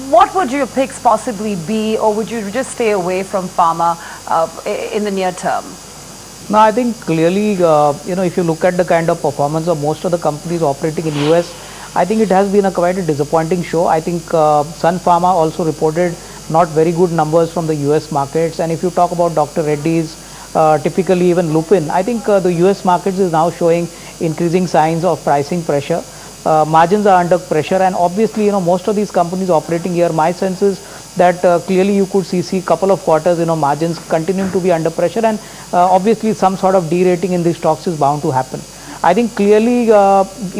what would your picks possibly be, or would you just stay away from pharma in the near term? No, I think clearly, if you look at the kind of performance of most of the companies operating in US, I think it has been quite a disappointing show. I think Sun Pharma also reported not very good numbers from the US markets. And if you talk about Dr. Reddy's, typically even Lupin, I think the US markets is now showing increasing signs of pricing pressure. Margins are under pressure, and obviously, most of these companies operating here, my sense is that clearly you could see couple of quarters, margins continuing to be under pressure, and obviously some sort of derating in these stocks is bound to happen. I think clearly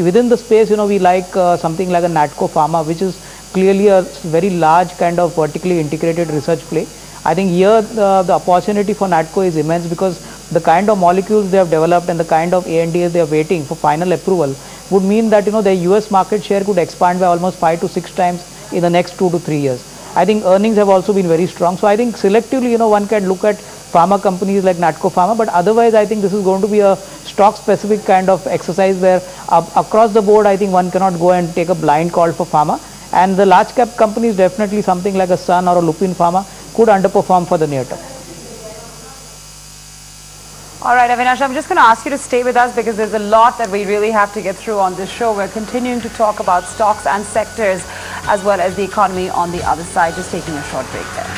within the space, we like something like a Natco Pharma, which is clearly a very large kind of vertically integrated research play. I think here the opportunity for Natco is immense, because the kind of molecules they have developed and the kind of ANDAs they are waiting for final approval would mean that their US market share could expand by almost 5 to 6 times in the next 2 to 3 years. I think earnings have also been very strong. So I think selectively, one can look at pharma companies like Natco Pharma, but otherwise I think this is going to be a stock specific kind of exercise where across the board I think one cannot go and take a blind call for pharma, and the large cap companies, definitely something like a Sun or a Lupin Pharma, could underperform for the near term. All right, Avinash, I'm just going to ask you to stay with us because there's a lot that we really have to get through on this show. We're continuing to talk about stocks and sectors as well as the economy on the other side. Just taking a short break there.